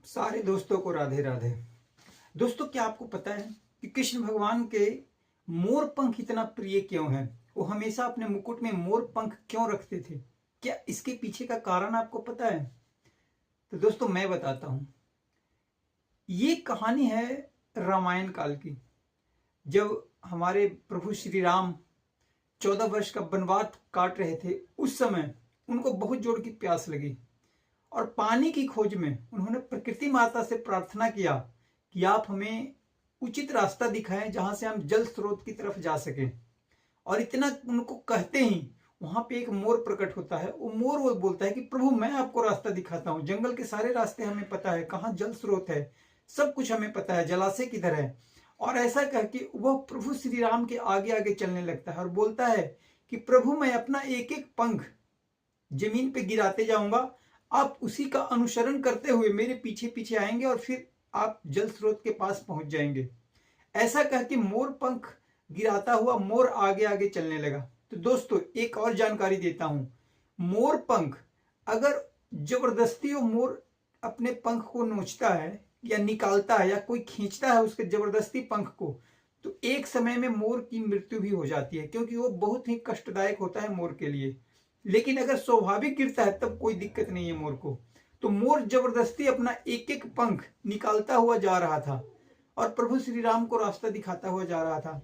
सारे दोस्तों को राधे राधे। दोस्तों, क्या आपको पता है कि कृष्ण भगवान के मोर पंख इतना प्रिय क्यों है? वो हमेशा अपने मुकुट में मोर पंख क्यों रखते थे? क्या इसके पीछे का कारण आपको पता है? तो दोस्तों, मैं बताता हूं। ये कहानी है रामायण काल की। जब हमारे प्रभु श्री राम 14 वर्ष का वनवास काट रहे थे, उस समय उनको बहुत जोर की प्यास लगी और पानी की खोज में उन्होंने प्रकृति माता से प्रार्थना किया कि आप हमें उचित रास्ता दिखाएं जहां से हम जल स्रोत की तरफ जा सकें। और इतना उनको कहते ही वहां पे एक मोर प्रकट होता है। वो बोलता है कि प्रभु, मैं आपको रास्ता दिखाता हूं। जंगल के सारे रास्ते हमें पता है, कहाँ जल स्रोत है, सब कुछ हमें पता है, जलाशय किधर है। और ऐसा कह के वह प्रभु श्री राम के आगे आगे चलने लगता है और बोलता है कि प्रभु, मैं अपना एक एक पंख जमीन पे गिराते जाऊंगा, आप उसी का अनुसरण करते हुए मेरे पीछे पीछे आएंगे और फिर आप जल स्रोत के पास पहुंच जाएंगे। ऐसा कह के मोर पंख गिराता हुआ मोर आगे आगे चलने लगा। तो दोस्तों, एक और जानकारी देता हूं। मोर पंख अगर जबरदस्ती वो मोर अपने पंख को नोचता है या निकालता है या कोई खींचता है उसके जबरदस्ती पंख को, तो एक समय में मोर की मृत्यु भी हो जाती है, क्योंकि वो बहुत ही कष्टदायक होता है मोर के लिए। लेकिन अगर स्वाभाविक गिरता है तब कोई दिक्कत नहीं है मोर को। तो मोर जबरदस्ती अपना एक एक पंख निकालता हुआ जा रहा था और प्रभु श्री राम को रास्ता दिखाता हुआ जा रहा था।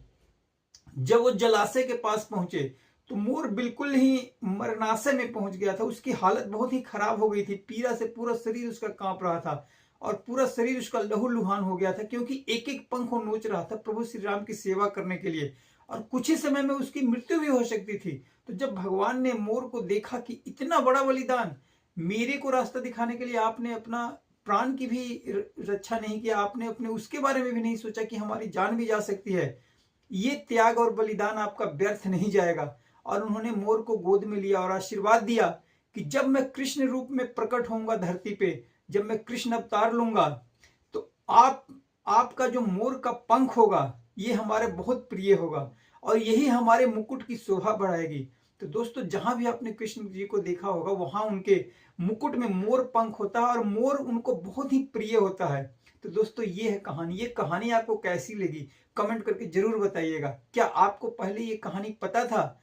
जब वो जलाशय के पास पहुंचे तो मोर बिल्कुल ही मरणाशय में पहुंच गया था। उसकी हालत बहुत ही खराब हो गई थी, पीड़ा से पूरा शरीर उसका कांप रहा था और पूरा शरीर उसका लहूलुहान हो गया था, क्योंकि एक एक पंख वो नोच रहा था प्रभु श्री राम की सेवा करने के लिए, और कुछ ही समय में उसकी मृत्यु भी हो सकती थी। तो जब भगवान ने मोर को देखा कि इतना बड़ा बलिदान, मेरे को रास्ता दिखाने के लिए आपने अपना प्राण की भी रक्षा नहीं किया, आपने अपने उसके बारे में भी नहीं सोचा कि हमारी जान भी जा सकती है, ये त्याग और बलिदान आपका व्यर्थ नहीं जाएगा। और उन्होंने मोर को गोद में लिया और आशीर्वाद दिया कि जब मैं कृष्ण रूप में प्रकट होऊंगा धरती पे, जब मैं कृष्ण अवतार लूंगा, तो आपका जो मोर का पंख होगा ये हमारे बहुत प्रिय होगा और यही हमारे मुकुट की शोभा बढ़ाएगी। तो दोस्तों, जहां भी आपने कृष्ण जी को देखा होगा वहां उनके मुकुट में मोर पंख होता है और मोर उनको बहुत ही प्रिय होता है। तो दोस्तों, ये है कहानी। ये कहानी आपको कैसी लगी कमेंट करके जरूर बताइएगा। क्या आपको पहले ये कहानी पता था